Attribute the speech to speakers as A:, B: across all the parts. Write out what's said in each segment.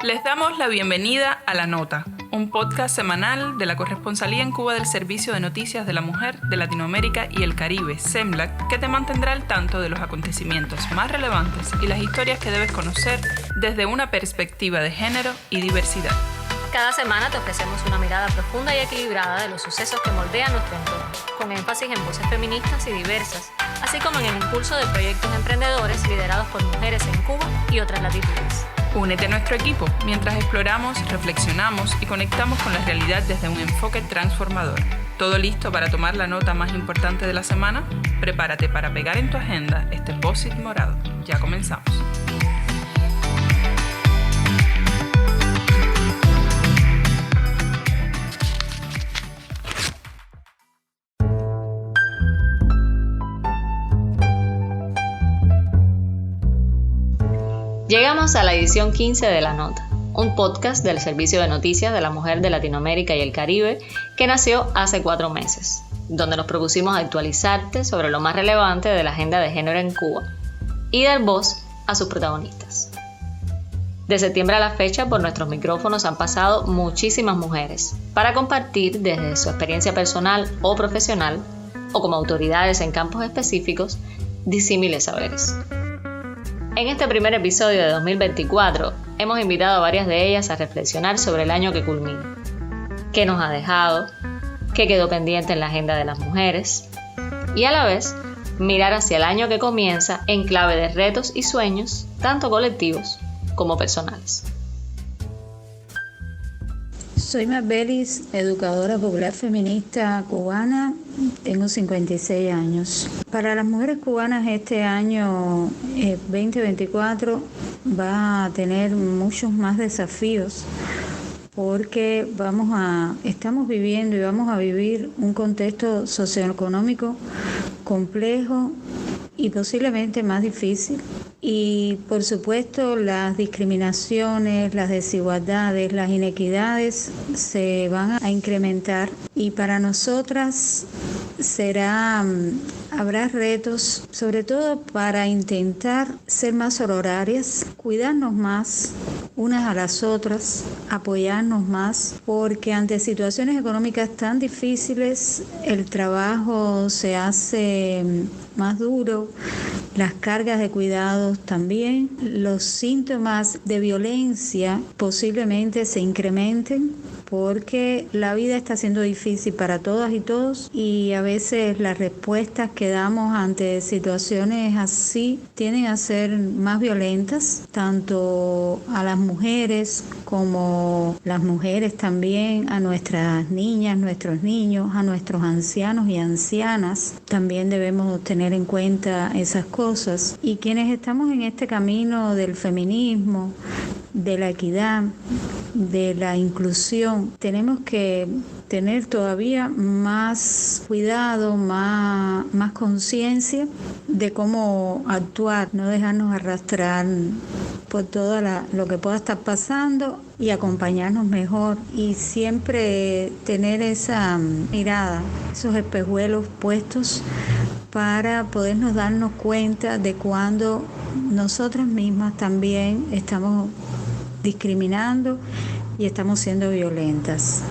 A: Les damos la bienvenida a La Nota, un podcast semanal de la Corresponsalía en Cuba del Servicio de Noticias de la Mujer de Latinoamérica y el Caribe, SEMLAC, que te mantendrá al tanto de los acontecimientos más relevantes y las historias que debes conocer desde una perspectiva de género y diversidad.
B: Cada semana te ofrecemos una mirada profunda y equilibrada de los sucesos que moldean nuestro entorno, con énfasis en voces feministas y diversas, así como en el impulso de proyectos emprendedores liderados por mujeres en Cuba y otras latitudes.
A: Únete a nuestro equipo mientras exploramos, reflexionamos y conectamos con la realidad desde un enfoque transformador. ¿Todo listo para tomar la nota más importante de la semana? Prepárate para pegar en tu agenda este post-it morado. Ya comenzamos.
B: Llegamos a la edición 15 de La Nota, un podcast del Servicio de Noticias de la Mujer de Latinoamérica y el Caribe que nació hace 4 meses, donde nos propusimos actualizarte sobre lo más relevante de la agenda de género en Cuba y dar voz a sus protagonistas. De septiembre a la fecha, por nuestros micrófonos han pasado muchísimas mujeres para compartir desde su experiencia personal o profesional, o como autoridades en campos específicos, disímiles saberes. En este primer episodio de 2024, hemos invitado a varias de ellas a reflexionar sobre el año que culmina, qué nos ha dejado, qué quedó pendiente en la agenda de las mujeres, y a la vez mirar hacia el año que comienza en clave de retos y sueños, tanto colectivos como personales.
C: Soy Marbelis, educadora popular feminista cubana, tengo 56 años. Para las mujeres cubanas este año 2024 va a tener muchos más desafíos porque estamos viviendo y vamos a vivir un contexto socioeconómico complejo y posiblemente más difícil. Y por supuesto las discriminaciones, las desigualdades, las inequidades se van a incrementar y para nosotras habrá retos, sobre todo para intentar ser más sororarias, cuidarnos más unas a las otras, apoyarnos más, porque ante situaciones económicas tan difíciles el trabajo se hace más duro, las cargas de cuidados también, los síntomas de violencia posiblemente se incrementen porque la vida está siendo difícil para todas y todos y a veces las respuestas que damos ante situaciones así tienden a ser más violentas, tanto a las mujeres como las mujeres también, a nuestras niñas, nuestros niños, a nuestros ancianos y ancianas. También debemos tener en cuenta esas cosas. Y quienes estamos en este camino del feminismo, de la equidad, de la inclusión, tenemos que tener todavía más cuidado, más conciencia de cómo actuar, no dejarnos arrastrar por todo lo que pueda estar pasando y acompañarnos mejor y siempre tener esa mirada, esos espejuelos puestos para podernos darnos cuenta de cuando nosotras mismas también estamos discriminando y estamos siendo violentas.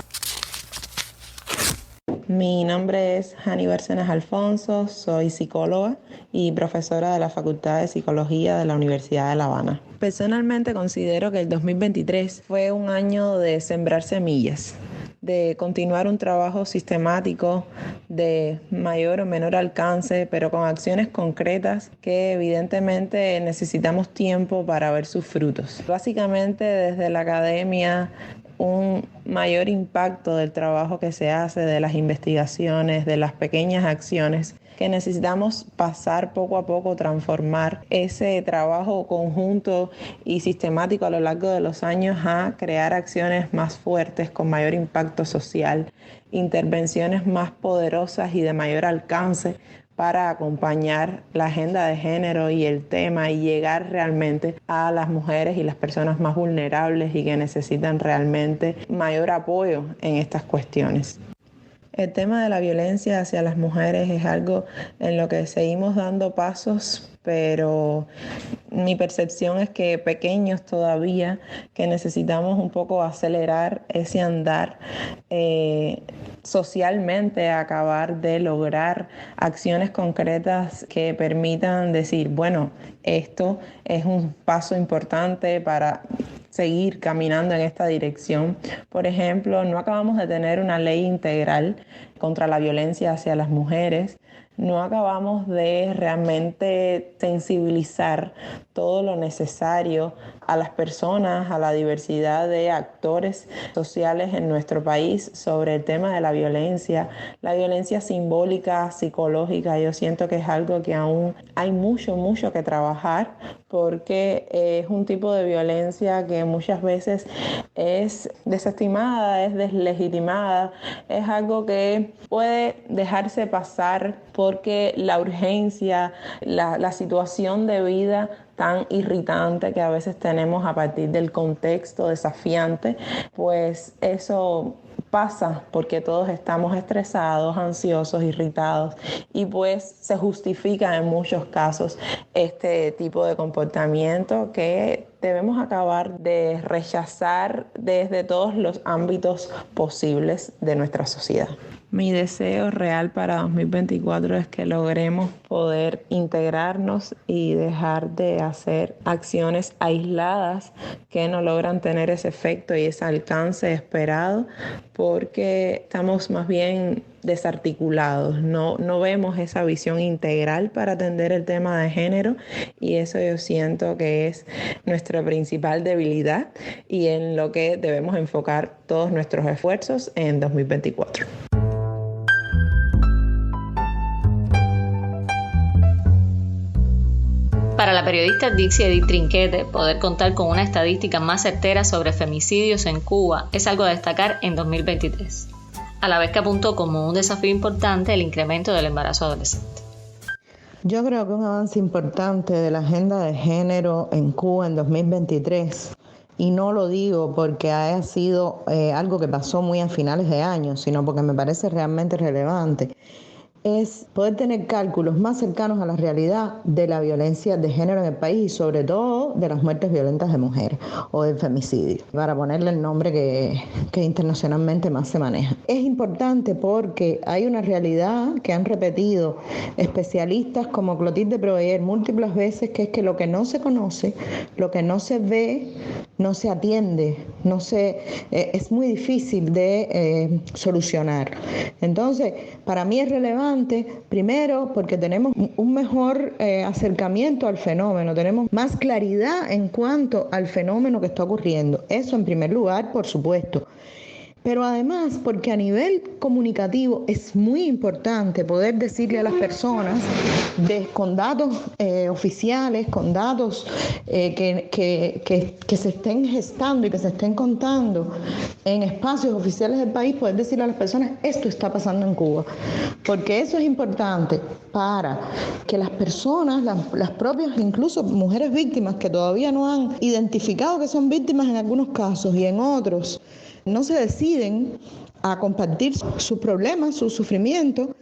D: Mi nombre es Jani Bárcenas Alfonso, soy psicóloga y profesora de la Facultad de Psicología de la Universidad de La Habana. Personalmente considero que el 2023 fue un año de sembrar semillas, de continuar un trabajo sistemático de mayor o menor alcance, pero con acciones concretas que evidentemente necesitamos tiempo para ver sus frutos. Básicamente desde la academia, un mayor impacto del trabajo que se hace, de las investigaciones, de las pequeñas acciones que necesitamos pasar poco a poco, transformar ese trabajo conjunto y sistemático a lo largo de los años a crear acciones más fuertes, con mayor impacto social, intervenciones más poderosas y de mayor alcance para acompañar la agenda de género y el tema y llegar realmente a las mujeres y las personas más vulnerables y que necesitan realmente mayor apoyo en estas cuestiones. El tema de la violencia hacia las mujeres es algo en lo que seguimos dando pasos, pero mi percepción es que pequeños todavía, que necesitamos un poco acelerar ese andar socialmente, acabar de lograr acciones concretas que permitan decir, bueno, esto es un paso importante para seguir caminando en esta dirección. Por ejemplo, no acabamos de tener una ley integral contra la violencia hacia las mujeres. No acabamos de realmente sensibilizar todo lo necesario a las personas, a la diversidad de actores sociales en nuestro país sobre el tema de la violencia simbólica, psicológica. Yo siento que es algo que aún hay mucho que trabajar, porque es un tipo de violencia que muchas veces es desestimada, es deslegitimada, es algo que puede dejarse pasar porque la urgencia, la situación de vida tan irritante que a veces tenemos a partir del contexto desafiante, pues eso pasa porque todos estamos estresados, ansiosos, irritados, y pues se justifica en muchos casos este tipo de comportamiento que debemos acabar de rechazar desde todos los ámbitos posibles de nuestra sociedad. Mi deseo real para 2024 es que logremos poder integrarnos y dejar de hacer acciones aisladas que no logran tener ese efecto y ese alcance esperado, porque estamos más bien desarticulados, no vemos esa visión integral para atender el tema de género, y eso yo siento que es nuestra principal debilidad y en lo que debemos enfocar todos nuestros esfuerzos en 2024.
B: Para la periodista Dixie Edith Trinquete, poder contar con una estadística más certera sobre femicidios en Cuba es algo a destacar en 2023, a la vez que apuntó como un desafío importante el incremento del embarazo adolescente.
E: Yo creo que un avance importante de la agenda de género en Cuba en 2023, y no lo digo porque haya sido algo que pasó muy a finales de año, sino porque me parece realmente relevante, es poder tener cálculos más cercanos a la realidad de la violencia de género en el país y sobre todo de las muertes violentas de mujeres o del femicidio, para ponerle el nombre que internacionalmente más se maneja. Es importante porque hay una realidad que han repetido especialistas como Clotilde Proveller múltiples veces, que es que lo que no se conoce, lo que no se ve, no se atiende, es muy difícil de solucionar. Entonces, para mí es relevante, primero, porque tenemos un mejor acercamiento al fenómeno, tenemos más claridad en cuanto al fenómeno que está ocurriendo. Eso en primer lugar, por supuesto. Pero además, porque a nivel comunicativo es muy importante poder decirle a las personas con datos oficiales, con datos que se estén gestando y que se estén contando en espacios oficiales del país, poder decirle a las personas, esto está pasando en Cuba. Porque eso es importante para que las personas, las propias, incluso mujeres víctimas que todavía no han identificado que son víctimas en algunos casos y en otros, no se deciden a compartir sus problemas, su sufrimiento,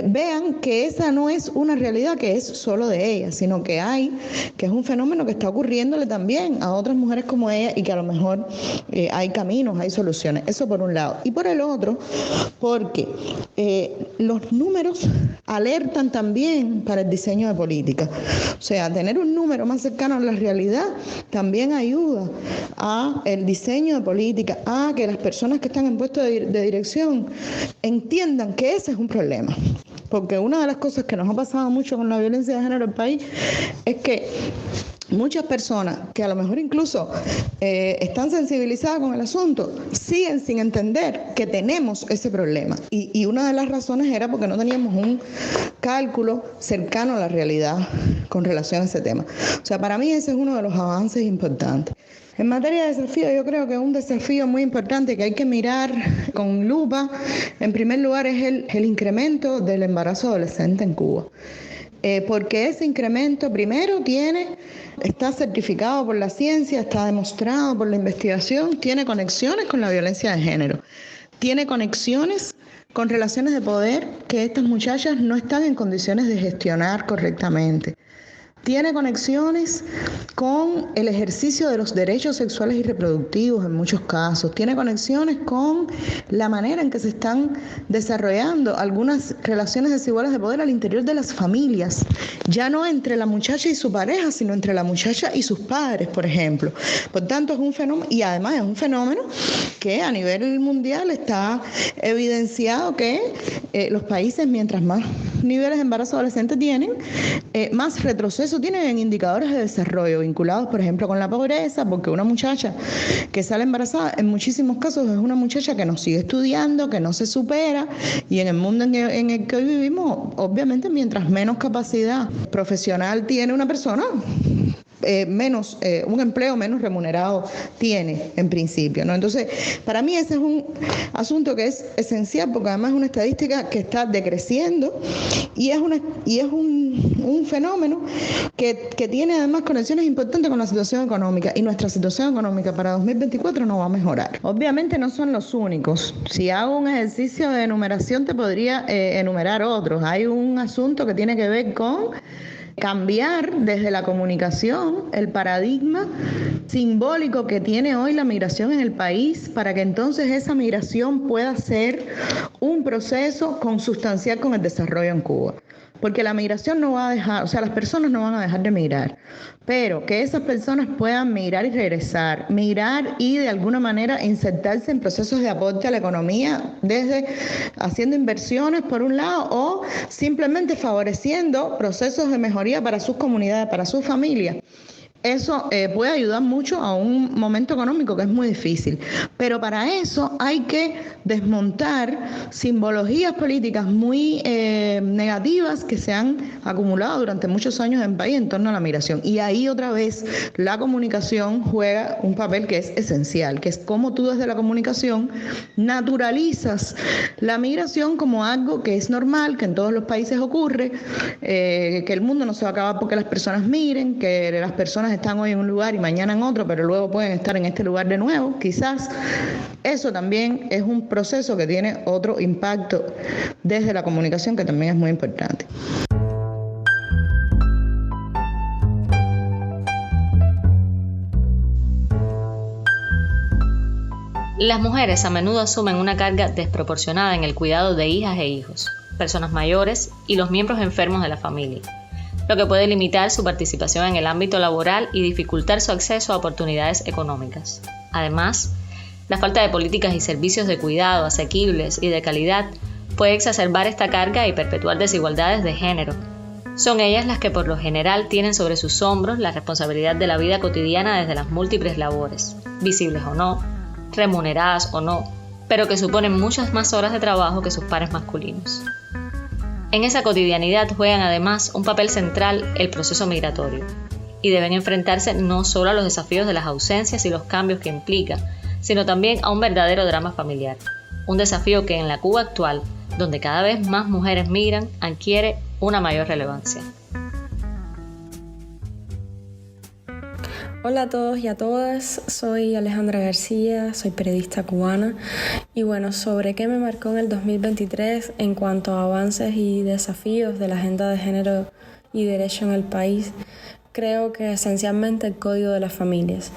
E: vean que esa no es una realidad que es solo de ellas, sino que es un fenómeno que está ocurriéndole también a otras mujeres como ella y que a lo mejor hay caminos, hay soluciones. Eso por un lado. Y por el otro, porque los números alertan también para el diseño de política. O sea, tener un número más cercano a la realidad también ayuda a el diseño de política, a que las personas que están en puestos de dirección entiendan que ese es un problema. Porque una de las cosas que nos ha pasado mucho con la violencia de género en el país es que muchas personas que a lo mejor incluso están sensibilizadas con el asunto siguen sin entender que tenemos ese problema. Y una de las razones era porque no teníamos un cálculo cercano a la realidad con relación a ese tema. O sea, para mí ese es uno de los avances importantes. En materia de desafío, yo creo que un desafío muy importante que hay que mirar con lupa, en primer lugar, es el incremento del embarazo adolescente en Cuba. Porque ese incremento, primero, está certificado por la ciencia, está demostrado por la investigación, tiene conexiones con la violencia de género, tiene conexiones con relaciones de poder que estas muchachas no están en condiciones de gestionar correctamente. Tiene conexiones con el ejercicio de los derechos sexuales y reproductivos en muchos casos. Tiene conexiones con la manera en que se están desarrollando algunas relaciones desiguales de poder al interior de las familias. Ya no entre la muchacha y su pareja, sino entre la muchacha y sus padres, por ejemplo. Por tanto, es un fenómeno, y además es un fenómeno que a nivel mundial está evidenciado que los países, mientras más niveles de embarazo adolescente tienen, más retroceso tienen en indicadores de desarrollo vinculados, por ejemplo, con la pobreza, porque una muchacha que sale embarazada en muchísimos casos es una muchacha que no sigue estudiando, que no se supera, y en el mundo en el que hoy vivimos, obviamente, mientras menos capacidad profesional tiene una persona, un empleo menos remunerado tiene en principio, ¿no? Entonces, para mí ese es un asunto que es esencial, porque además es una estadística que está decreciendo y es un fenómeno que tiene además conexiones importantes con la situación económica, y nuestra situación económica para 2024 no va a mejorar. Obviamente no son los únicos. Si hago un ejercicio de enumeración te podría enumerar otros. Hay un asunto que tiene que ver con cambiar desde la comunicación el paradigma simbólico que tiene hoy la migración en el país, para que entonces esa migración pueda ser un proceso consustancial con el desarrollo en Cuba. Porque la migración no va a dejar, o sea, las personas no van a dejar de migrar, pero que esas personas puedan migrar y regresar, migrar y de alguna manera insertarse en procesos de aporte a la economía, desde haciendo inversiones por un lado, o simplemente favoreciendo procesos de mejoría para sus comunidades, para sus familias. Eso puede ayudar mucho a un momento económico que es muy difícil. Pero para eso hay que desmontar simbologías políticas muy negativas que se han acumulado durante muchos años en el país en torno a la migración. Y ahí otra vez la comunicación juega un papel que es esencial, que es cómo tú desde la comunicación naturalizas la migración como algo que es normal, que en todos los países ocurre, que el mundo no se va a acabar porque las personas migren, que las personas están hoy en un lugar y mañana en otro, pero luego pueden estar en este lugar de nuevo, quizás. Eso también es un proceso que tiene otro impacto desde la comunicación que también es muy importante.
B: Las mujeres a menudo asumen una carga desproporcionada en el cuidado de hijas e hijos, personas mayores y los miembros enfermos de la familia, lo que puede limitar su participación en el ámbito laboral y dificultar su acceso a oportunidades económicas. Además, la falta de políticas y servicios de cuidado asequibles y de calidad puede exacerbar esta carga y perpetuar desigualdades de género. Son ellas las que por lo general tienen sobre sus hombros la responsabilidad de la vida cotidiana desde las múltiples labores, visibles o no, remuneradas o no, pero que suponen muchas más horas de trabajo que sus pares masculinos. En esa cotidianidad juegan además un papel central el proceso migratorio, y deben enfrentarse no solo a los desafíos de las ausencias y los cambios que implica, sino también a un verdadero drama familiar, un desafío que en la Cuba actual, donde cada vez más mujeres migran, adquiere una mayor relevancia.
F: Hola a todos y a todas, soy Alejandra García, soy periodista cubana y bueno, ¿sobre qué me marcó en el 2023 en cuanto a avances y desafíos de la agenda de género y derecho en el país? Creo que esencialmente el Código de las Familias.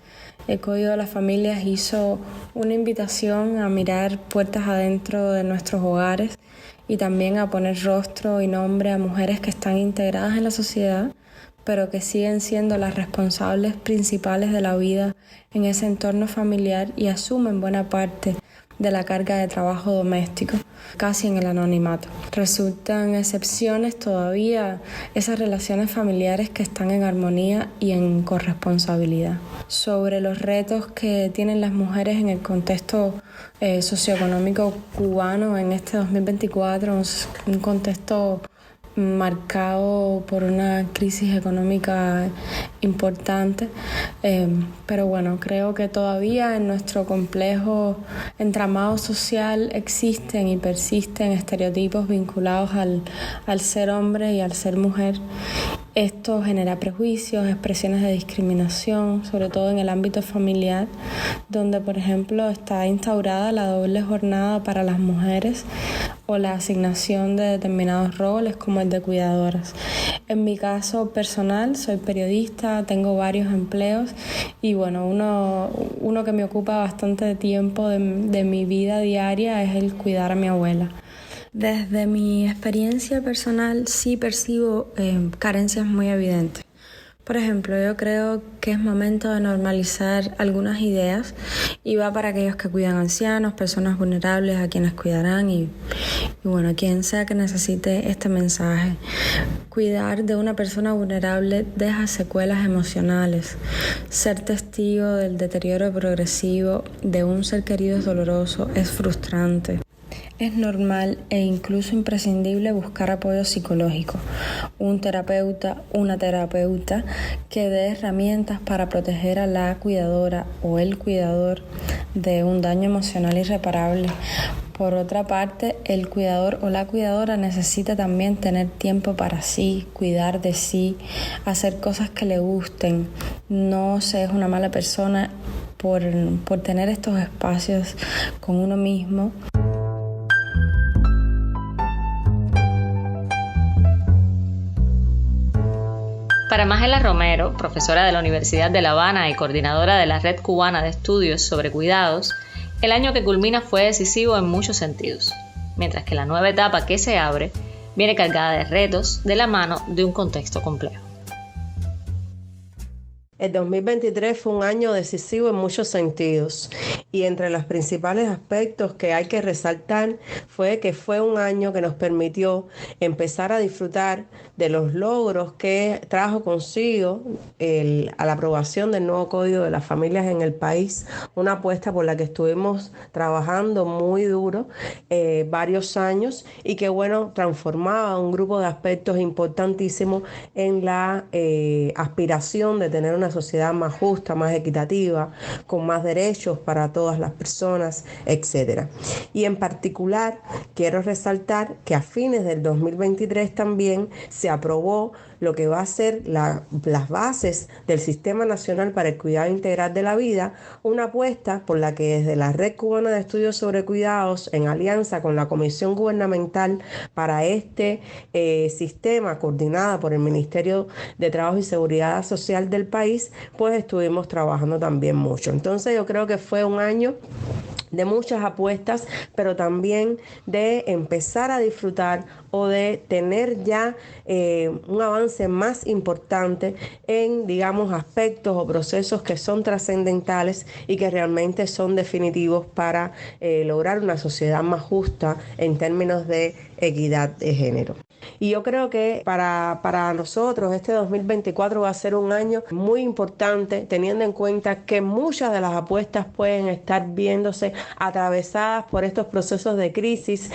F: El Código de las Familias hizo una invitación a mirar puertas adentro de nuestros hogares y también a poner rostro y nombre a mujeres que están integradas en la sociedad, pero que siguen siendo las responsables principales de la vida en ese entorno familiar y asumen buena parte de la carga de trabajo doméstico, casi en el anonimato. Resultan excepciones todavía esas relaciones familiares que están en armonía y en corresponsabilidad. Sobre los retos que tienen las mujeres en el contexto socioeconómico cubano en este 2024, un contexto marcado por una crisis económica importante, pero bueno, creo que todavía en nuestro complejo entramado social existen y persisten estereotipos vinculados al ser hombre y al ser mujer. Esto genera prejuicios, expresiones de discriminación, sobre todo en el ámbito familiar, donde por ejemplo está instaurada la doble jornada para las mujeres o la asignación de determinados roles como el de cuidadoras. En mi caso personal, soy periodista, tengo varios empleos y bueno, uno que me ocupa bastante tiempo de mi vida diaria es el cuidar a mi abuela. Desde mi experiencia personal sí percibo carencias muy evidentes. Por ejemplo, yo creo que es momento de normalizar algunas ideas y va para aquellos que cuidan ancianos, personas vulnerables, a quienes cuidarán y bueno, quien sea que necesite este mensaje. Cuidar de una persona vulnerable deja secuelas emocionales. Ser testigo del deterioro progresivo de un ser querido es doloroso, es frustrante. Es normal e incluso imprescindible buscar apoyo psicológico, un terapeuta, una terapeuta que dé herramientas para proteger a la cuidadora o el cuidador de un daño emocional irreparable. Por otra parte, el cuidador o la cuidadora necesita también tener tiempo para sí, cuidar de sí, hacer cosas que le gusten. No se es una mala persona por tener estos espacios con uno mismo.
B: Para Magela Romero, profesora de la Universidad de La Habana y coordinadora de la Red Cubana de Estudios sobre Cuidados, el año que culmina fue decisivo en muchos sentidos, mientras que la nueva etapa que se abre viene cargada de retos de la mano de un contexto complejo.
G: El 2023 fue un año decisivo en muchos sentidos y entre los principales aspectos que hay que resaltar fue que fue un año que nos permitió empezar a disfrutar de los logros que trajo consigo a la aprobación del nuevo Código de las Familias en el país, una apuesta por la que estuvimos trabajando muy duro varios años y que bueno, transformaba un grupo de aspectos importantísimos en la aspiración de tener una sociedad más justa, más equitativa, con más derechos para todas las personas, etc. Y en particular quiero resaltar que a fines del 2023 también se aprobó lo que va a ser las bases del Sistema Nacional para el Cuidado Integral de la Vida, una apuesta por la que desde la Red Cubana de Estudios sobre Cuidados, en alianza con la Comisión Gubernamental para este sistema, coordinada por el Ministerio de Trabajo y Seguridad Social del país, pues estuvimos trabajando también mucho. Entonces yo creo que fue un año de muchas apuestas, pero también de empezar a disfrutar o de tener ya un avance más importante en, digamos, aspectos o procesos que son trascendentales y que realmente son definitivos para lograr una sociedad más justa en términos de equidad de género. Y yo creo que para nosotros este 2024 va a ser un año muy importante, teniendo en cuenta que muchas de las apuestas pueden estar viéndose atravesadas por estos procesos de crisis,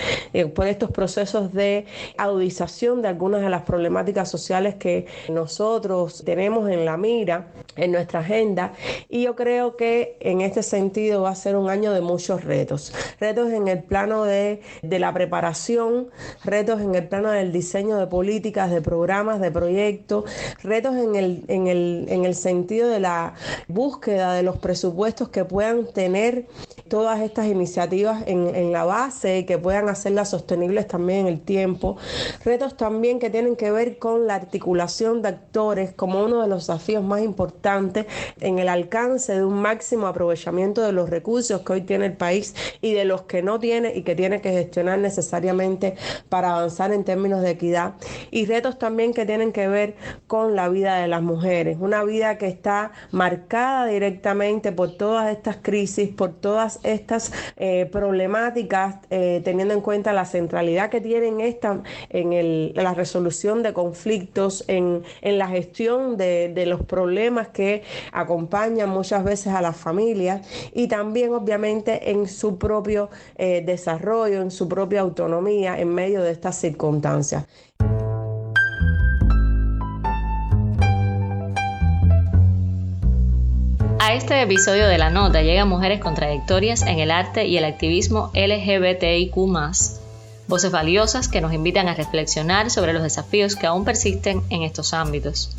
G: por estos procesos de agudización de algunas de las problemáticas sociales que nosotros tenemos en la mira, en nuestra agenda. Y yo creo que en este sentido va a ser un año de muchos retos en el plano de la preparación, retos en el plano del diseño de políticas, de programas, de proyectos, retos en el sentido de la búsqueda de los presupuestos que puedan tener todas estas iniciativas en la base y que puedan hacerlas sostenibles también en el tiempo. Retos también que tienen que ver con la articulación de actores como uno de los desafíos más importantes en el alcance de un máximo aprovechamiento de los recursos que hoy tiene el país y de los que no tiene y que tiene que gestionar necesariamente para avanzar en términos de equidad. Y retos también que tienen que ver con la vida de las mujeres, una vida que está marcada directamente por todas estas crisis, por todas estas problemáticas, teniendo en cuenta la centralidad que tienen en la resolución de conflictos, en la gestión de los problemas que acompañan muchas veces a las familias y también obviamente en su propio desarrollo, en su propia autonomía en medio de estas circunstancias.
B: A este episodio de La Nota llegan mujeres contradictorias en el arte y el activismo LGBTIQ+, voces valiosas que nos invitan a reflexionar sobre los desafíos que aún persisten en estos ámbitos.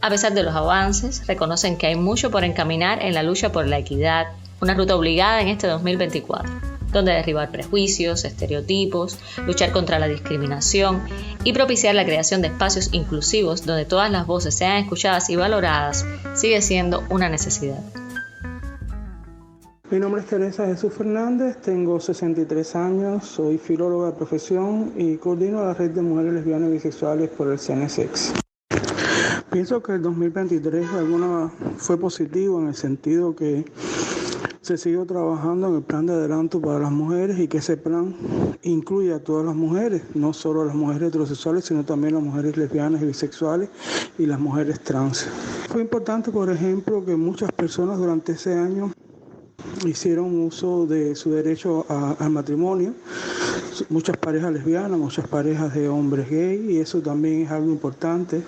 B: A pesar de los avances, reconocen que hay mucho por encaminar en la lucha por la equidad, una ruta obligada en este 2024. donde derribar prejuicios, estereotipos, luchar contra la discriminación y propiciar la creación de espacios inclusivos donde todas las voces sean escuchadas y valoradas sigue siendo una necesidad.
H: Mi nombre es Teresa Jesús Fernández, tengo 63 años, soy filóloga de profesión y coordino la red de mujeres lesbianas y bisexuales por el CNSX. Pienso que el 2023 fue positivo en el sentido que se sigue trabajando en el plan de adelanto para las mujeres y que ese plan incluye a todas las mujeres, no solo a las mujeres heterosexuales, sino también a las mujeres lesbianas y bisexuales y las mujeres trans. Fue importante, por ejemplo, que muchas personas durante ese año hicieron uso de su derecho al matrimonio, muchas parejas lesbianas, muchas parejas de hombres gay, y eso también es algo importante.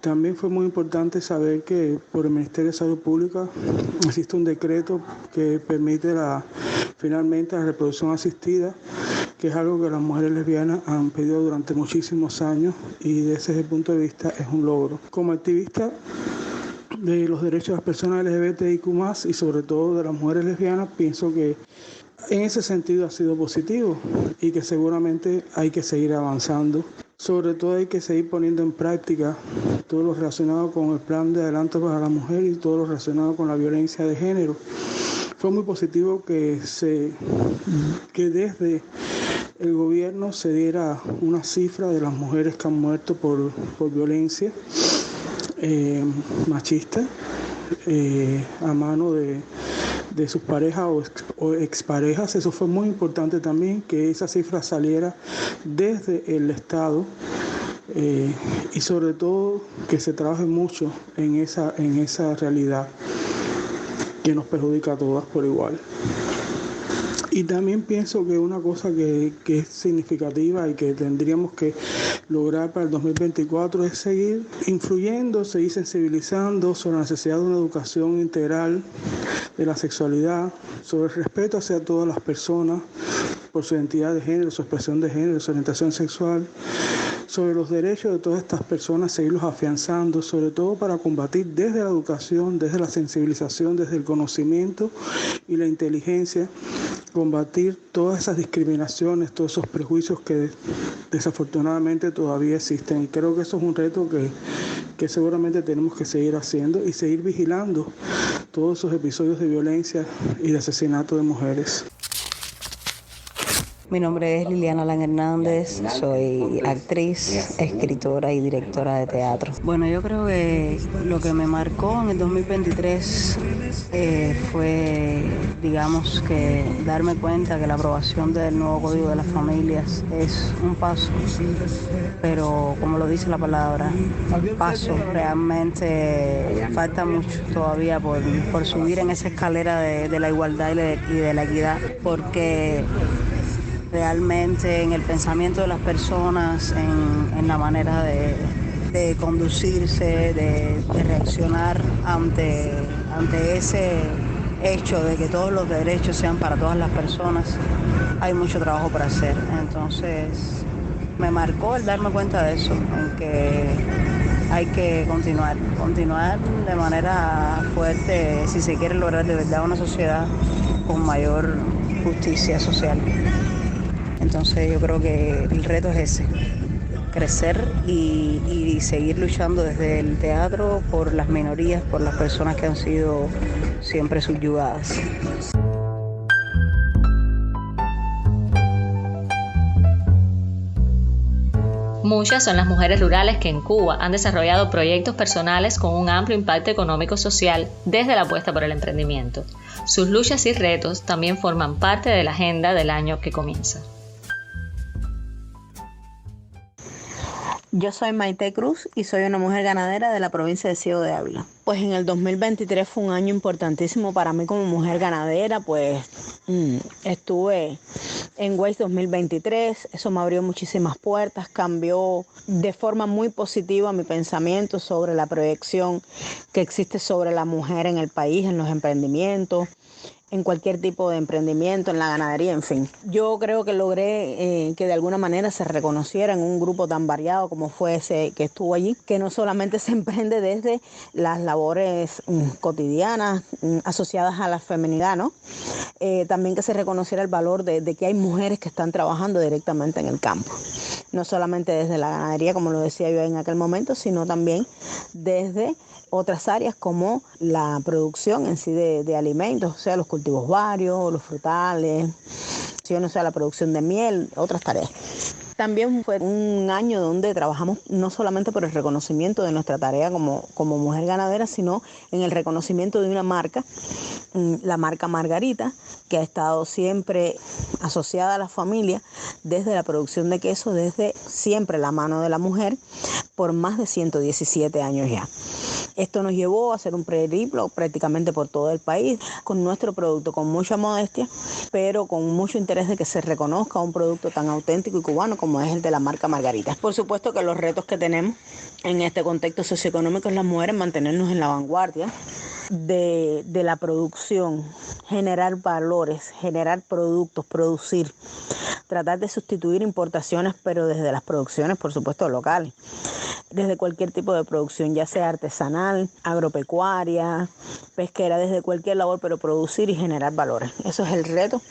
H: También fue muy importante saber que por el Ministerio de Salud Pública existe un decreto que permite finalmente la reproducción asistida, que es algo que las mujeres lesbianas han pedido durante muchísimos años y desde ese punto de vista es un logro. Como activista de los derechos de las personas LGBTIQ+, y sobre todo de las mujeres lesbianas, pienso que en ese sentido ha sido positivo y que seguramente hay que seguir avanzando. Sobre todo hay que seguir poniendo en práctica todo lo relacionado con el plan de adelanto para la mujer y todo lo relacionado con la violencia de género. Fue muy positivo que desde el gobierno se diera una cifra de las mujeres que han muerto por violencia machista a mano de sus parejas o exparejas. Eso fue muy importante también, que esa cifra saliera desde el Estado y sobre todo que se trabaje mucho en esa realidad que nos perjudica a todas por igual. Y también pienso que una cosa que es significativa y que tendríamos que lograr para el 2024 es seguir influyendo, seguir sensibilizando sobre la necesidad de una educación integral de la sexualidad, sobre el respeto hacia todas las personas por su identidad de género, su expresión de género, su orientación sexual, sobre los derechos de todas estas personas, seguirlos afianzando, sobre todo para combatir desde la educación, desde la sensibilización, desde el conocimiento y la inteligencia, combatir todas esas discriminaciones, todos esos prejuicios que desafortunadamente todavía existen. Y creo que eso es un reto que seguramente tenemos que seguir haciendo y seguir vigilando todos esos episodios de violencia y de asesinato de mujeres.
I: Mi nombre es Liliana Alan Hernández, soy actriz, escritora y directora de teatro. Bueno, yo creo que lo que me marcó en el 2023 fue, digamos, que darme cuenta que la aprobación del nuevo Código de las Familias es un paso, pero como lo dice la palabra, paso, realmente falta mucho todavía por subir en esa escalera de la igualdad y de la equidad, porque realmente en el pensamiento de las personas, en la manera de conducirse, de reaccionar ante ese hecho de que todos los derechos sean para todas las personas, hay mucho trabajo por hacer. Entonces me marcó el darme cuenta de eso, en que hay que continuar de manera fuerte si se quiere lograr de verdad una sociedad con mayor justicia social. Entonces yo creo que el reto es ese, crecer y seguir luchando desde el teatro por las minorías, por las personas que han sido siempre subyugadas.
B: Muchas son las mujeres rurales que en Cuba han desarrollado proyectos personales con un amplio impacto económico-social desde la apuesta por el emprendimiento. Sus luchas y retos también forman parte de la agenda del año que comienza.
J: Yo soy Maite Cruz y soy una mujer ganadera de la provincia de Ciego de Ávila. Pues en el 2023 fue un año importantísimo para mí como mujer ganadera, pues estuve en Waze 2023, eso me abrió muchísimas puertas, cambió de forma muy positiva mi pensamiento sobre la proyección que existe sobre la mujer en el país, en los emprendimientos, en cualquier tipo de emprendimiento, en la ganadería, en fin. Yo creo que logré que de alguna manera se reconociera en un grupo tan variado como fue ese que estuvo allí, que no solamente se emprende desde las labores cotidianas asociadas a la feminidad, ¿no? También que se reconociera el valor de que hay mujeres que están trabajando directamente en el campo. No solamente desde la ganadería, como lo decía yo en aquel momento, sino también desde otras áreas como la producción en sí de alimentos, o sea, los cultivos varios, los frutales, o sea, la producción de miel, otras tareas. También fue un año donde trabajamos no solamente por el reconocimiento de nuestra tarea como mujer ganadera, sino en el reconocimiento de una marca, la marca Margarita, que ha estado siempre asociada a la familia desde la producción de queso, desde siempre la mano de la mujer, por más de 117 años ya. Esto nos llevó a hacer un periplo prácticamente por todo el país con nuestro producto, con mucha modestia, pero con mucho interés de que se reconozca un producto tan auténtico y cubano como es el de la marca Margarita. Por supuesto que los retos que tenemos en este contexto socioeconómico es las mujeres mantenernos en la vanguardia de la producción, generar valores, generar productos, producir, tratar de sustituir importaciones, pero desde las producciones, por supuesto, locales. Desde cualquier tipo de producción, ya sea artesanal, agropecuaria, pesquera, desde cualquier labor, pero producir y generar valores. Eso es el reto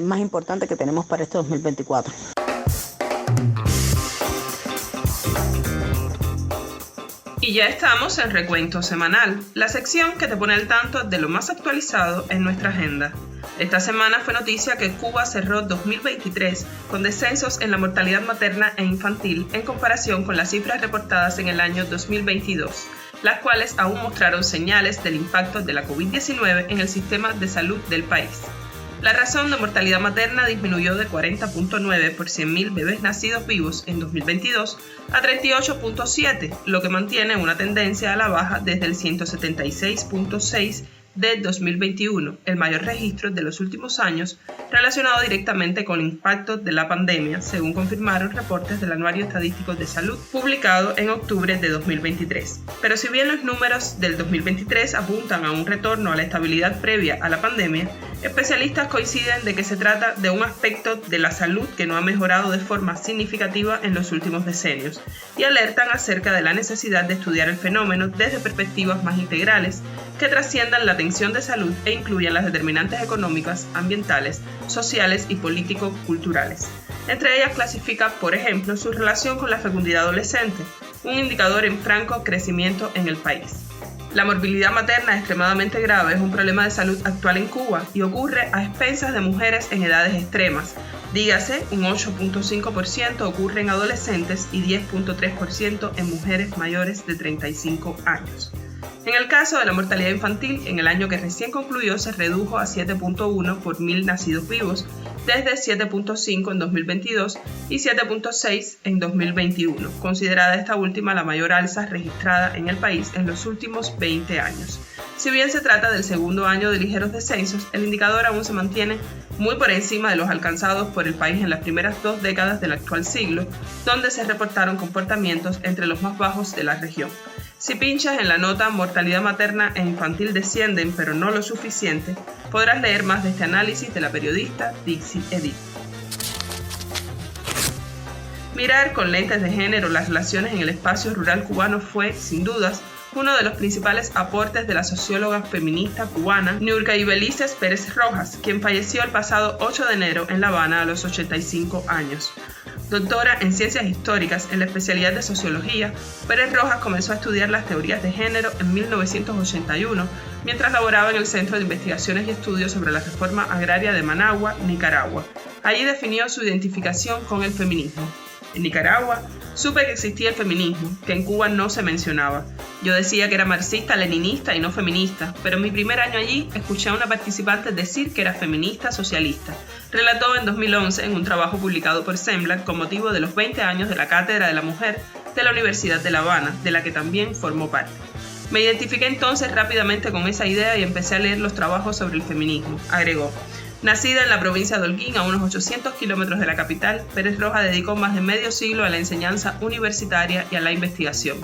J: más importante que tenemos para este 2024.
A: Y ya estamos en Recuento Semanal, la sección que te pone al tanto de lo más actualizado en nuestra agenda. Esta semana fue noticia que Cuba cerró 2023 con descensos en la mortalidad materna e infantil en comparación con las cifras reportadas en el año 2022, las cuales aún mostraron señales del impacto de la COVID-19 en el sistema de salud del país. La razón de mortalidad materna disminuyó de 40.9 por 100.000 bebés nacidos vivos en 2022 a 38.7, lo que mantiene una tendencia a la baja desde el 176.6 de 2021, el mayor registro de los últimos años relacionado directamente con el impacto de la pandemia, según confirmaron reportes del Anuario Estadístico de Salud publicado en octubre de 2023. Pero si bien los números del 2023 apuntan a un retorno a la estabilidad previa a la pandemia, especialistas coinciden de que se trata de un aspecto de la salud que no ha mejorado de forma significativa en los últimos decenios y alertan acerca de la necesidad de estudiar el fenómeno desde perspectivas más integrales que trasciendan la atención de salud e incluyan las determinantes económicas, ambientales, sociales y político-culturales. Entre ellas clasifica, por ejemplo, su relación con la fecundidad adolescente, un indicador en franco crecimiento en el país. La morbilidad materna extremadamente grave es un problema de salud actual en Cuba y ocurre a expensas de mujeres en edades extremas. Dígase, un 8.5% ocurre en adolescentes y 10.3% en mujeres mayores de 35 años. En el caso de la mortalidad infantil, en el año que recién concluyó se redujo a 7.1 por 1.000 nacidos vivos, desde 7.5 en 2022 y 7.6 en 2021, considerada esta última la mayor alza registrada en el país en los últimos 20 años. Si bien se trata del segundo año de ligeros descensos, el indicador aún se mantiene muy por encima de los alcanzados por el país en las primeras 2 décadas del actual siglo, donde se reportaron comportamientos entre los más bajos de la región. Si pinchas en la nota mortalidad materna e infantil descienden, pero no lo suficiente, podrás leer más de este análisis de la periodista Dixie Edith. Mirar con lentes de género las relaciones en el espacio rural cubano fue, sin dudas, uno de los principales aportes de la socióloga feminista cubana Niurka Ibelices Pérez Rojas, quien falleció el pasado 8 de enero en La Habana a los 85 años. Doctora en Ciencias Históricas en la especialidad de Sociología, Pérez Rojas comenzó a estudiar las teorías de género en 1981, mientras laboraba en el Centro de Investigaciones y Estudios sobre la Reforma Agraria de Managua, Nicaragua. Allí definió su identificación con el feminismo. En Nicaragua, supe que existía el feminismo, que en Cuba no se mencionaba. Yo decía que era marxista-leninista y no feminista, pero en mi primer año allí escuché a una participante decir que era feminista-socialista. Relató en 2011 en un trabajo publicado por Semblak con motivo de los 20 años de la Cátedra de la Mujer de la Universidad de La Habana, de la que también formó parte. Me identifiqué entonces rápidamente con esa idea y empecé a leer los trabajos sobre el feminismo, agregó. Nacida en la provincia de Holguín, a unos 800 kilómetros de la capital, Pérez Rojas dedicó más de medio siglo a la enseñanza universitaria y a la investigación.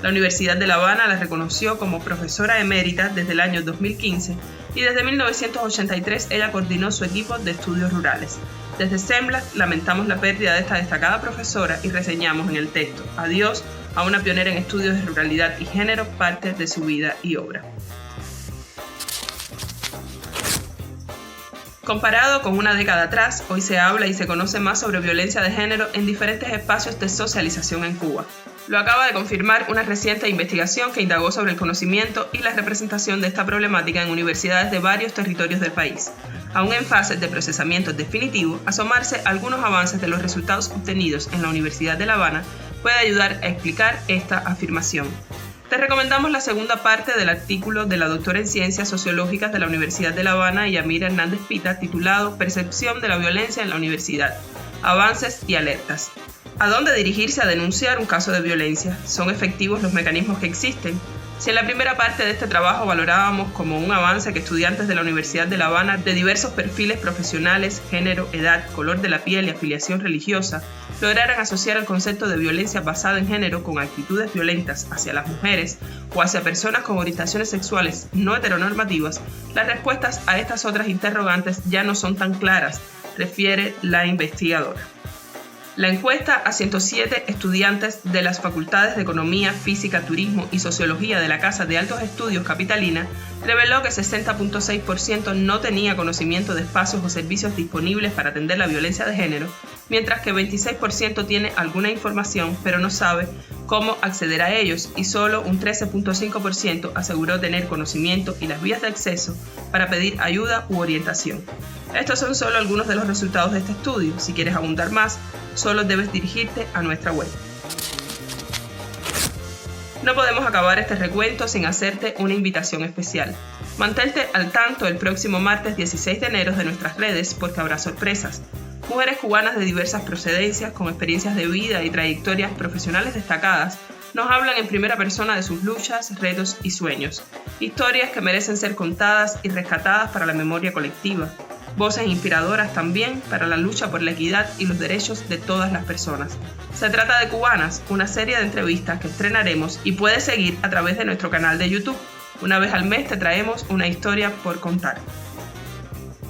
A: La Universidad de La Habana la reconoció como profesora emérita desde el año 2015 y desde 1983 ella coordinó su equipo de estudios rurales. Desde SEMLAC lamentamos la pérdida de esta destacada profesora y reseñamos en el texto Adiós a una pionera en estudios de ruralidad y género, parte de su vida y obra. Comparado con una década atrás, hoy se habla y se conoce más sobre violencia de género en diferentes espacios de socialización en Cuba. Lo acaba de confirmar una reciente investigación que indagó sobre el conocimiento y la representación de esta problemática en universidades de varios territorios del país. Aún en fases de procesamiento definitivo, asomarse a algunos avances de los resultados obtenidos en la Universidad de La Habana puede ayudar a explicar esta afirmación. Te recomendamos la segunda parte del artículo de la doctora en Ciencias Sociológicas de la Universidad de La Habana, Yamira Hernández Pita, titulado Percepción de la violencia en la universidad, avances y alertas. ¿A dónde dirigirse a denunciar un caso de violencia? ¿Son efectivos los mecanismos que existen? Si en la primera parte de este trabajo valorábamos como un avance que estudiantes de la Universidad de La Habana de diversos perfiles profesionales, género, edad, color de la piel y afiliación religiosa lograran asociar el concepto de violencia basada en género con actitudes violentas hacia las mujeres o hacia personas con orientaciones sexuales no heteronormativas, las respuestas a estas otras interrogantes ya no son tan claras, refiere la investigadora. La encuesta a 107 estudiantes de las facultades de Economía, Física, Turismo y Sociología de la Casa de Altos Estudios Capitalina reveló que 60.6% no tenía conocimiento de espacios o servicios disponibles para atender la violencia de género, mientras que 26% tiene alguna información pero no sabe cómo acceder a ellos y solo un 13.5% aseguró tener conocimiento y las vías de acceso para pedir ayuda u orientación. Estos son solo algunos de los resultados de este estudio. Si quieres abundar más, solo debes dirigirte a nuestra web. No podemos acabar este recuento sin hacerte una invitación especial. Mantente al tanto el próximo martes 16 de enero de nuestras redes porque habrá sorpresas. Mujeres cubanas de diversas procedencias, con experiencias de vida y trayectorias profesionales destacadas, nos hablan en primera persona de sus luchas, retos y sueños. Historias que merecen ser contadas y rescatadas para la memoria colectiva. Voces inspiradoras también para la lucha por la equidad y los derechos de todas las personas. Se trata de Cubanas, una serie de entrevistas que estrenaremos y puedes seguir a través de nuestro canal de YouTube. Una vez al mes te traemos una historia por contar.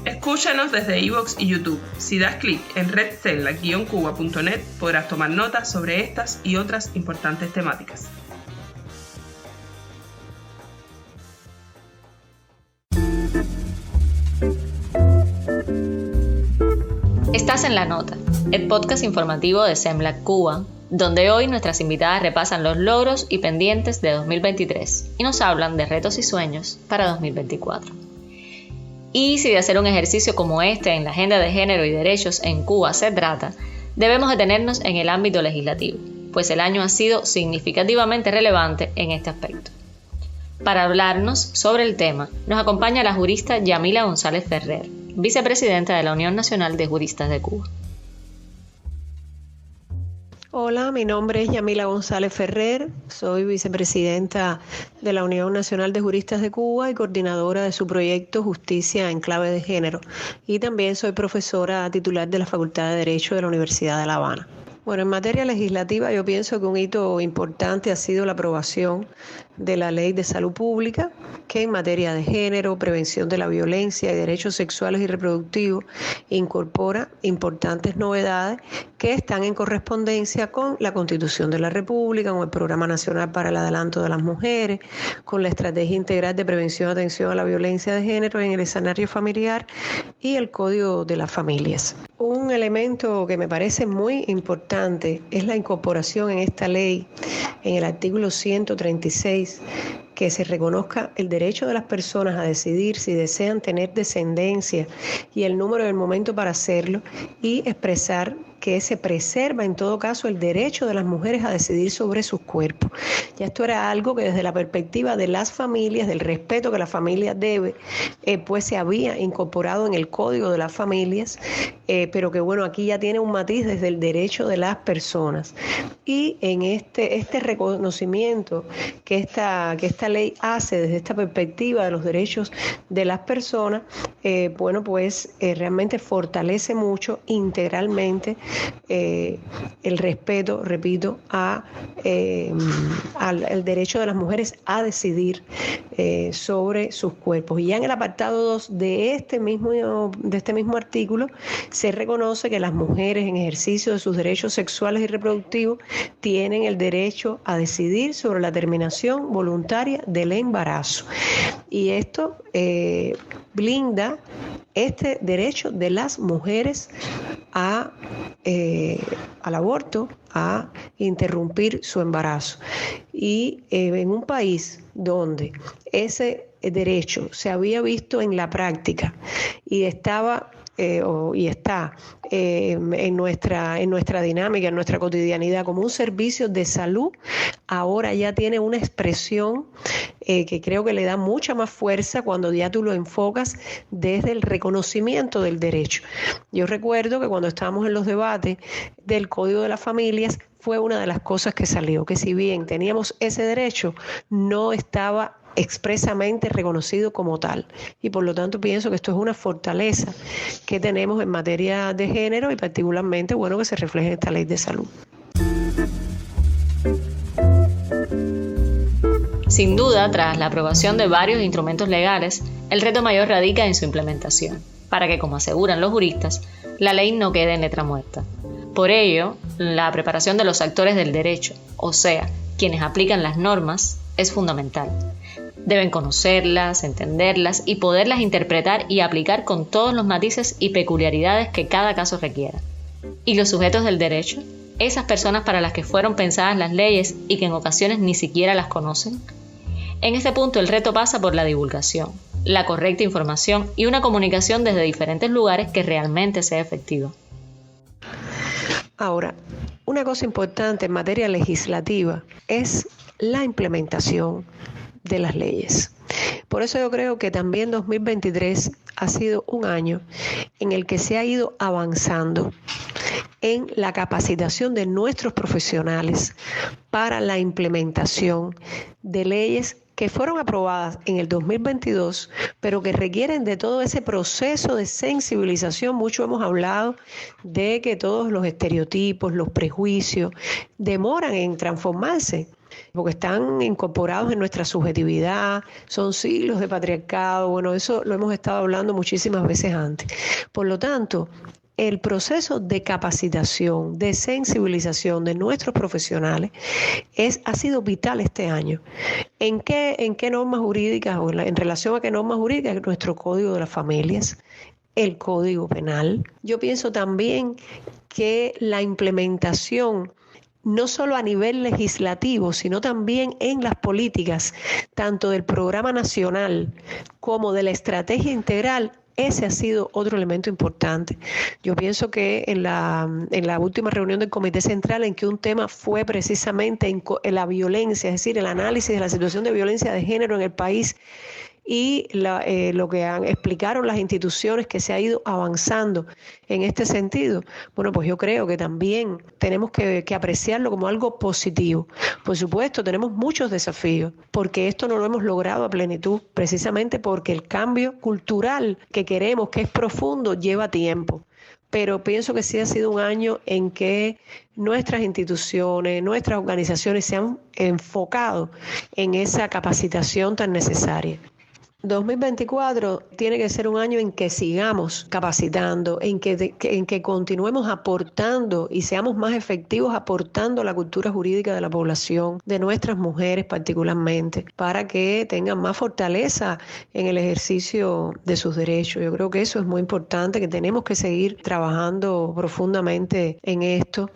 A: Escúchanos desde iVoox y YouTube. Si das clic en redcenla-cuba.net podrás tomar notas sobre estas y otras importantes temáticas.
B: Estás en La Nota, el podcast informativo de SEMLAC Cuba, donde hoy nuestras invitadas repasan los logros y pendientes de 2023 y nos hablan de retos y sueños para 2024. Y si de hacer un ejercicio como este en la agenda de género y derechos en Cuba se trata, debemos detenernos en el ámbito legislativo, pues el año ha sido significativamente relevante en este aspecto. Para hablarnos sobre el tema, nos acompaña la jurista Yamila González Ferrer, vicepresidenta de la Unión Nacional de Juristas de Cuba.
G: Hola, mi nombre es Yamila González Ferrer, soy vicepresidenta de la Unión Nacional de Juristas de Cuba y coordinadora de su proyecto Justicia en Clave de Género, y también soy profesora titular de la Facultad de Derecho de la Universidad de La Habana. Bueno, en materia legislativa yo pienso que un hito importante ha sido la aprobación de la Ley de Salud Pública, que en materia de género, prevención de la violencia y derechos sexuales y reproductivos incorpora importantes novedades que están en correspondencia con la Constitución de la República, con el Programa Nacional para el Adelanto de las Mujeres, con la Estrategia Integral de Prevención y Atención a la Violencia de Género en el escenario familiar y el Código de las Familias. Un elemento que me parece muy importante es la incorporación en esta ley, en el artículo 136, que se reconozca el derecho de las personas a decidir si desean tener descendencia y el número del momento para hacerlo, y expresar que se preserva en todo caso el derecho de las mujeres a decidir sobre sus cuerpos. Ya esto era algo que desde la perspectiva de las familias, del respeto que la familia debe, pues se había incorporado en el Código de las Familias, pero que bueno, aquí ya tiene un matiz desde el derecho de las personas. Y en este reconocimiento que esta ley hace desde esta perspectiva de los derechos de las personas, realmente fortalece mucho integralmente
K: el respeto, repito, al derecho de las mujeres a decidir sobre sus cuerpos. Y ya en el apartado 2 de este mismo artículo se reconoce que las mujeres en ejercicio de sus derechos sexuales y reproductivos tienen el derecho a decidir sobre la terminación voluntaria del embarazo. Y esto blinda este derecho de las mujeres al aborto, a interrumpir su embarazo. Y en un país donde ese derecho se había visto en la práctica y está en nuestra dinámica, en nuestra cotidianidad como un servicio de salud, ahora ya tiene una expresión que creo que le da mucha más fuerza cuando ya tú lo enfocas desde el reconocimiento del derecho. Yo recuerdo que cuando estábamos en los debates del Código de las Familias, fue una de las cosas que salió, que si bien teníamos ese derecho, no estaba expresamente reconocido como tal. Y por lo tanto pienso que esto es una fortaleza que tenemos en materia de género y particularmente, bueno, que se refleje en esta ley de salud.
B: Sin duda, tras la aprobación de varios instrumentos legales, el reto mayor radica en su implementación, para que, como aseguran los juristas, la ley no quede en letra muerta. Por ello, la preparación de los actores del derecho, o sea, quienes aplican las normas, es fundamental. Deben conocerlas, entenderlas y poderlas interpretar y aplicar con todos los matices y peculiaridades que cada caso requiera. ¿Y los sujetos del derecho? Esas personas para las que fueron pensadas las leyes y que en ocasiones ni siquiera las conocen. En este punto el reto pasa por la divulgación, la correcta información y una comunicación desde diferentes lugares que realmente sea efectiva.
K: Ahora, una cosa importante en materia legislativa es la implementación de las leyes. Por eso yo creo que también 2023 ha sido un año en el que se ha ido avanzando en la capacitación de nuestros profesionales para la implementación de leyes que fueron aprobadas en el 2022, pero que requieren de todo ese proceso de sensibilización. Mucho hemos hablado de que todos los estereotipos, los prejuicios, demoran en transformarse, porque están incorporados en nuestra subjetividad, son siglos de patriarcado, bueno, eso lo hemos estado hablando muchísimas veces antes. Por lo tanto, el proceso de capacitación, de sensibilización de nuestros profesionales ha sido vital este año. ¿En qué normas jurídicas o en relación a qué normas jurídicas? Nuestro Código de las Familias, el Código Penal. Yo pienso también que la implementación, no solo a nivel legislativo, sino también en las políticas, tanto del Programa Nacional como de la Estrategia Integral, ese ha sido otro elemento importante. Yo pienso que en la última reunión del Comité Central, en que un tema fue precisamente en la violencia, es decir, el análisis de la situación de violencia de género en el país, y lo que explicaron las instituciones, que se ha ido avanzando en este sentido. Bueno, pues yo creo que también tenemos que apreciarlo como algo positivo. Por supuesto, tenemos muchos desafíos, porque esto no lo hemos logrado a plenitud, precisamente porque el cambio cultural que queremos, que es profundo, lleva tiempo. Pero pienso que sí ha sido un año en que nuestras instituciones, nuestras organizaciones se han enfocado en esa capacitación tan necesaria. 2024 tiene que ser un año en que sigamos capacitando, en que continuemos aportando y seamos más efectivos aportando la cultura jurídica de la población, de nuestras mujeres particularmente, para que tengan más fortaleza en el ejercicio de sus derechos. Yo creo que eso es muy importante, que tenemos que seguir trabajando profundamente en esto.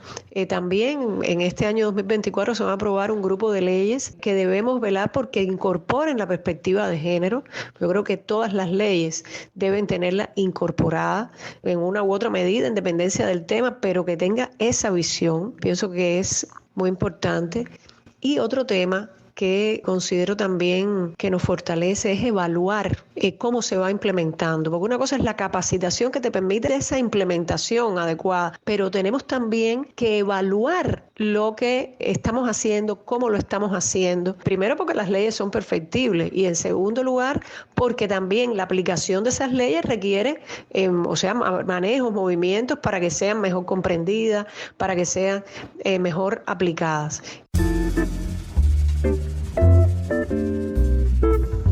K: También en este año 2024 se va a aprobar un grupo de leyes que debemos velar porque incorporen la perspectiva de género. Yo creo que todas las leyes deben tenerla incorporada en una u otra medida, en dependencia del tema, pero que tenga esa visión. Pienso que es muy importante. Y otro tema que considero también que nos fortalece es evaluar cómo se va implementando, porque una cosa es la capacitación que te permite esa implementación adecuada, pero tenemos también que evaluar lo que estamos haciendo, cómo lo estamos haciendo. Primero porque las leyes son perfectibles y en segundo lugar porque también la aplicación de esas leyes requiere, manejos, movimientos para que sean mejor comprendidas, para que sean mejor aplicadas.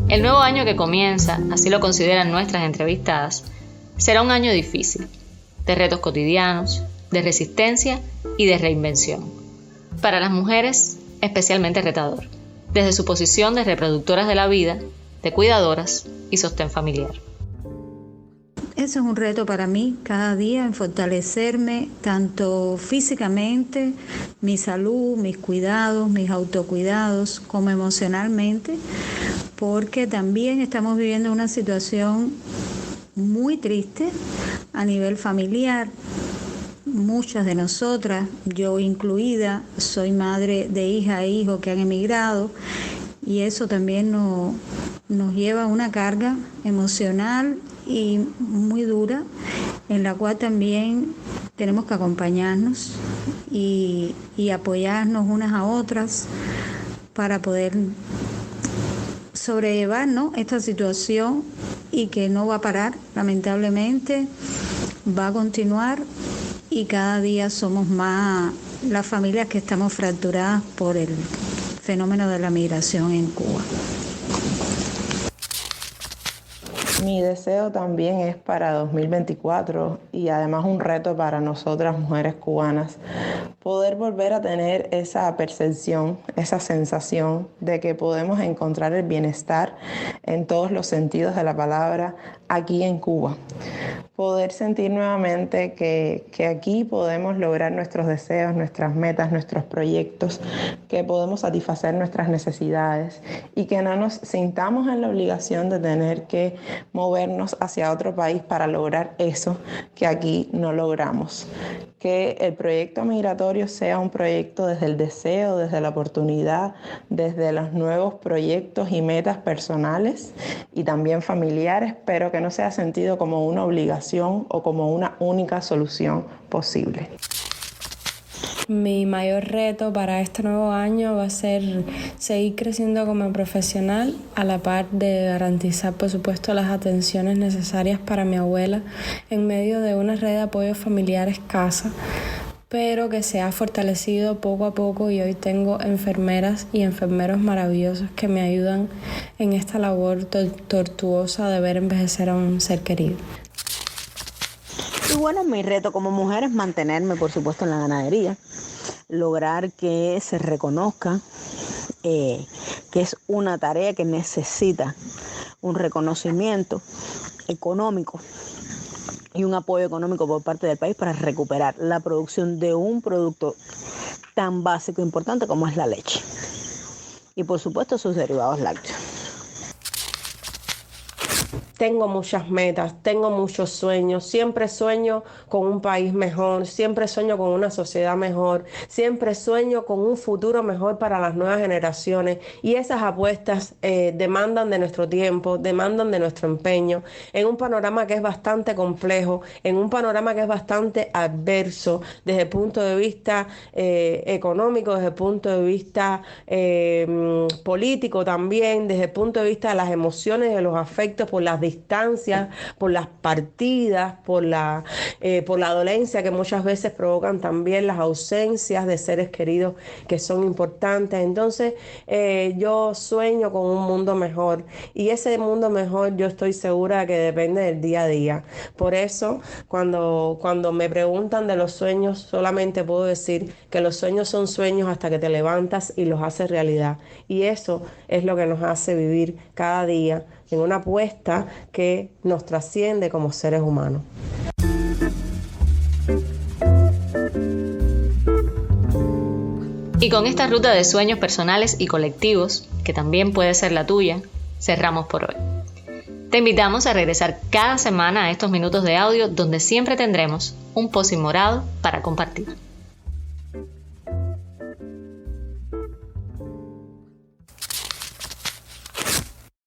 B: El nuevo año que comienza, así lo consideran nuestras entrevistadas, será un año difícil, de retos cotidianos, de resistencia y de reinvención. Para las mujeres, especialmente retador, desde su posición de reproductoras de la vida, de cuidadoras y sostén familiar.
C: Eso es un reto para mí, cada día en fortalecerme tanto físicamente, mi salud, mis cuidados, mis autocuidados, como emocionalmente, porque también estamos viviendo una situación muy triste a nivel familiar. Muchas de nosotras, yo incluida, soy madre de hija e hijo que han emigrado y eso también nos lleva a una carga emocional y muy dura, en la cual también tenemos que acompañarnos y apoyarnos unas a otras para poder sobrellevar, ¿no?, esta situación y que no va a parar, lamentablemente, va a continuar y cada día somos más las familias que estamos fracturadas por el fenómeno de la migración en Cuba.
D: Mi deseo también es para 2024 y además un reto para nosotras mujeres cubanas, poder volver a tener esa percepción, esa sensación de que podemos encontrar el bienestar en todos los sentidos de la palabra aquí en Cuba. Poder sentir nuevamente que aquí podemos lograr nuestros deseos, nuestras metas, nuestros proyectos, que podemos satisfacer nuestras necesidades y que no nos sintamos en la obligación de tener que movernos hacia otro país para lograr eso que aquí no logramos. Que el proyecto migratorio sea un proyecto desde el deseo, desde la oportunidad, desde los nuevos proyectos y metas personales y también familiares, pero que no sea sentido como una obligación o como una única solución posible.
F: Mi mayor reto para este nuevo año va a ser seguir creciendo como profesional a la par de garantizar, por supuesto, las atenciones necesarias para mi abuela en medio de una red de apoyo familiar escasa, pero que se ha fortalecido poco a poco y hoy tengo enfermeras y enfermeros maravillosos que me ayudan en esta labor tortuosa de ver envejecer a un ser querido.
J: Y bueno, mi reto como mujer es mantenerme, por supuesto, en la ganadería, lograr que se reconozca que es una tarea que necesita un reconocimiento económico y un apoyo económico por parte del país para recuperar la producción de un producto tan básico e importante como es la leche y, por supuesto, sus derivados lácteos.
G: Tengo muchas metas, tengo muchos sueños, siempre sueño con un país mejor, siempre sueño con una sociedad mejor, siempre sueño con un futuro mejor para las nuevas generaciones y esas apuestas demandan de nuestro tiempo, demandan de nuestro empeño, en un panorama que es bastante complejo, en un panorama que es bastante adverso desde el punto de vista económico, desde el punto de vista político también, desde el punto de vista de las emociones, de los afectos, por las distancias, por las partidas, por la dolencia que muchas veces provocan también las ausencias de seres queridos que son importantes. Entonces yo sueño con un mundo mejor y ese mundo mejor yo estoy segura que depende del día a día. Por eso cuando me preguntan de los sueños, solamente puedo decir que los sueños son sueños hasta que te levantas y los haces realidad, y eso es lo que nos hace vivir cada día en una apuesta que nos trasciende como seres humanos.
B: Y con esta ruta de sueños personales y colectivos, que también puede ser la tuya, cerramos por hoy. Te invitamos a regresar cada semana a estos minutos de audio donde siempre tendremos un post morado para compartir.